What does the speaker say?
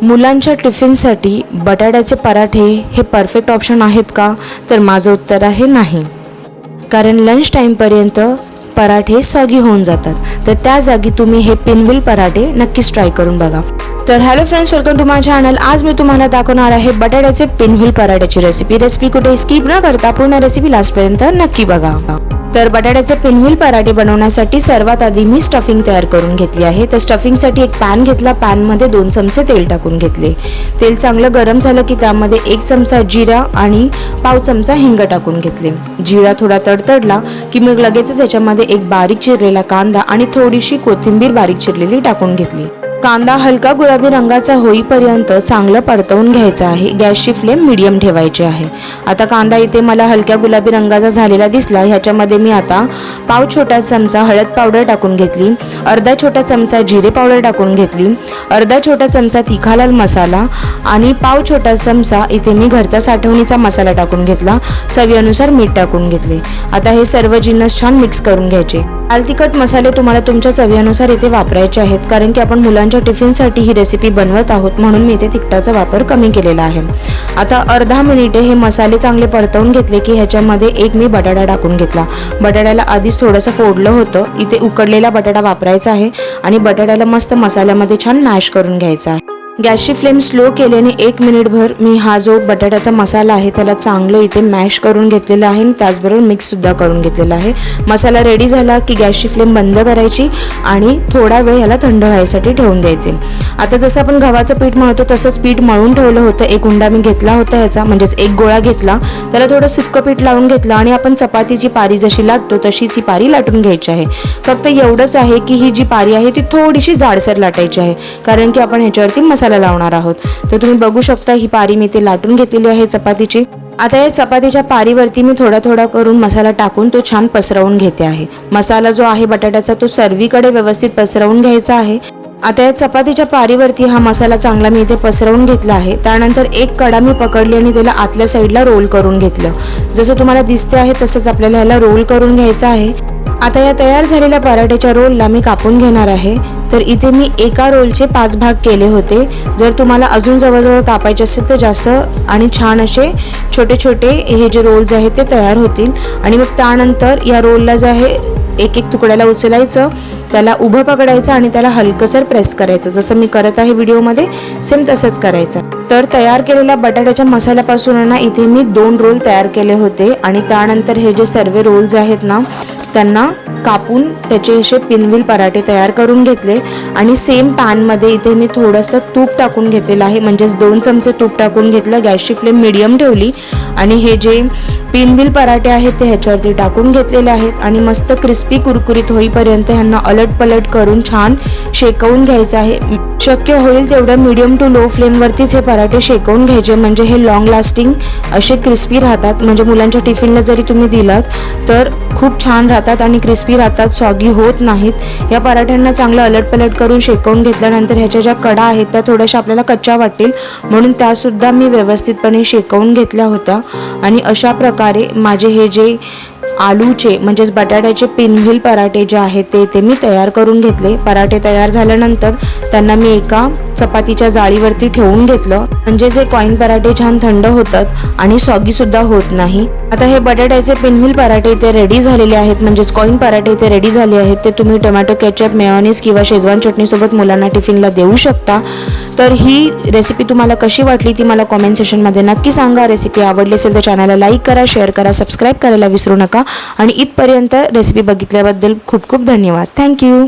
मुलांच्या टिफिनसाठी बटाट्याचे पराठे हे परफेक्ट ऑप्शन आहेत का? तर माझं उत्तर आहे नाही, कारण लंच टाईमपर्यंत पराठे सॉगी होऊन जातात. तर त्या जागी तुम्ही हे पिनव्हील पराठे नक्कीच ट्राय करून बघा. तर hello friends, welcome to my channel. आज मी तुम्हाला दाखवणार आहे बटाट्याचे पिनव्हील पराठ्याची रेसिपी कुठे स्किप न करता पूर्ण रेसिपी लास्टपर्यंत नक्की बघा. तर बटाट्याचे पिनव्हील पराठे बनवण्यासाठी सर्वात आधी मी स्टफिंग तयार करून घेतली आहे. तर स्टफिंगसाठी एक पॅन घेतला, पॅनमध्ये 2 चमचे तेल टाकून घेतले. तेल चांगलं गरम झालं की त्यामध्ये 1 चमचा जिरा आणि पाव चमचा हिंग टाकून घेतले. जिरा थोडा तडतडला की मग लगेचच याच्यामध्ये एक बारीक चिरलेला कांदा आणि थोडीशी कोथिंबीर बारीक चिरलेली टाकून घेतली. कांदा हलका गुलाबी रंगाचा होईपर्यंत चांगलं परतवून घ्यायचा आहे. गॅसची फ्लेम मीडियम ठेवायची आहे. आता कांदा इथे मला हलक्या गुलाबी रंगाचा झालेला दिसला. ह्याच्यामध्ये मी आता पाव छोटा चमचा हळद पावडर टाकून घेतली, अर्धा छोटा चमचा जिरे पावडर टाकून घेतली, अर्धा छोटा चमचा तिखा लाल मसाला आणि पाव छोटा चमचा इथे मी घरचा साठवणीचा मसाला टाकून घेतला. चवीनुसार मीठ टाकून घेतले. आता हे सर्व जिन्नस छान मिक्स करून घ्यायचे. लाल तिखट मसाले तुम्हाला तुमच्या चवीनुसार इथे वापरायचे आहेत, कारण की आपण मुलांच्या टिफिनसाठी ही रेसिपी बनवत आहोत, म्हणून मी इथे तिखटाचा वापर कमी केलेला आहे. आता अर्धा मिनिट हे मसाले चांगले परतवून घेतले की ह्याच्यामध्ये एक मी बटाटा टाकून घेतला. बटाट्याला आधीच थोडंसं फोडलं होतं. इथे उकडलेला बटाटा वापरायचा आहे आणि बटाट्याला मस्त मसाल्यामध्ये छान मॅश करून घ्यायचा आहे. गॅसची फ्लेम स्लो केल्याने 1 मिनिटभर मी हा जो बटाट्याचा मसाला आहे त्याला चांगलं इथे मॅश करून घेतलेला आहे आणि त्याचबरोबर मिक्स सुद्धा करून घेतलेला आहे. मसाला रेडी झाला की गॅसची फ्लेम बंद करायची आणि थोडा वेळ ह्याला थंड व्हायसाठी ठेवून द्यायचे. आता जसं आपण गव्हाचं पीठ मळतो तसंच पीठ मळून ठेवलं होतं. एक उंडा मी घेतला होता ह्याचा, म्हणजेच एक गोळा घेतला, त्याला थोडं सुक्कं पीठ लावून घेतलं आणि आपण चपातीची पारी जशी लाटतो तशीच ही पारी लाटून घ्यायची आहे. फक्त एवढंच आहे की ही जी पारी आहे ती थोडीशी जाडसर लाटायची आहे, कारण की आपण ह्याच्यावरती मसाला लावणार आहोत. तर तुम्ही बघू शकता ही पारी मी ते लाटून घेतलेली आहे चपातीची. आता या चपातीच्या पारीवरती मी थोडा थोडा करून मसाला टाकून तो छान पसरवून घेते आहे. मसाला जो आहे बटाट्याचा तो सर्वीकडे व्यवस्थित पसरवून घ्यायचा आहे. आता या चपातीच्या पारीवरती हा मसाला चांगला मी इथे पसरवून घेतला आहे. त्यानंतर एक कडा मी पकडली आणि त्याला आतल्या साईडला रोल करून घेतलं. जसं तुम्हाला दिसते आहे तसंच आपल्याला ह्याला रोल करून घ्यायचं आहे. आता या तयार झालेल्या पराठ्याच्या रोलला मी कापून घेणार आहे. तर इथे मी एका रोलचे 5 भाग केले होते. जर तुम्हाला अजून जवळजवळ कापायचे असेल तर जास्त आणि छान असे छोटे छोटे हे जे रोल्स आहेत ते तयार होतील. आणि मग त्यानंतर या रोलला जे आहे एक तुकड्याला उचलायचं, त्याला उभं पकडायचं आणि त्याला हलकसर प्रेस करायचं. जसं मी करत आहे व्हिडिओमध्ये सेम तसंच करायचं. तर तयार केलेल्या बटाट्याच्या मसाल्यापासून ना इथे मी 2 रोल तयार केले होते आणि त्यानंतर हे जे सर्व रोल्स आहेत ना त्यांना कापून त्याचे असे पिनव्हील पराठे तयार करून घेतले. आणि सेम पॅनमध्ये इथे मी थोडंसं तूप टाकून घेतलेलं आहे, म्हणजेच 2 चमचे तूप टाकून घेतलं. गॅसची फ्लेम मीडियम ठेवली आणि हे जे पिनव्हील पराठे आहेत ते ह्याच्यावरती टाकून घेतलेले आहेत आणि मस्त क्रिस्पी कुरकुरीत होईपर्यंत ह्यांना अलटपलट करून छान शेकवून घ्यायचं आहे. शक्य होईल तेवढं मीडियम टू लो फ्लेमवरतीच हे पराठे शेकवून घ्यायचे, म्हणजे हे लॉंग लास्टिंग असे क्रिस्पी राहतात. म्हणजे मुलांच्या टिफिनला जरी तुम्ही दिलात तर खूप छान राहतात आणि क्रिस्पी राहतात, सॉगी होत नाहीत. या पराठ्यांना चांगलं अलटपलट करून शेकवून घेतल्यानंतर ह्याच्या ज्या कडा आहेत त्या थोड्याशा आपल्याला कच्च्या वाटतील, म्हणून त्यासुद्धा मी व्यवस्थितपणे शेकवून घेतल्या होत्या. आणि अशा प्रकारे माझे हे जे आलूचे म्हणजेच बटाट्याचे पिनव्हील पराठे जे आहेत ते मी तयार करून घेतले. पराठे तयार झाल्यानंतर त्यांना मी एका चपातीच्या जाळीवरती ठेवून घेतलं, म्हणजे जे कॉईन पराठे छान थंड होतात आणि सॉगी सुद्धा होत नाही. आता हे बटाट्याचे पिनव्हील पराठे ते रेडी झालेले आहेत, म्हणजेच कॉईन पराठे ते रेडी झाले आहेत. ते तुम्ही टोमॅटो केचप, मेयोनीज किंवा शेजवान चटणीसोबत मुलांना टिफिनला देऊ शकता. तर ही रेसिपी तुम्हाला कशी वाटली ती मला कॉमेंट सेक्शनमध्ये नक्की सांगा. रेसिपी आवडली असेल तर चॅनलला लाईक करा, शेअर करा, सबस्क्राईब करायला विसरू नका. आणि इथपर्यंत रेसिपी बघितल्याबद्दल खूप खूप धन्यवाद. थँक्यू.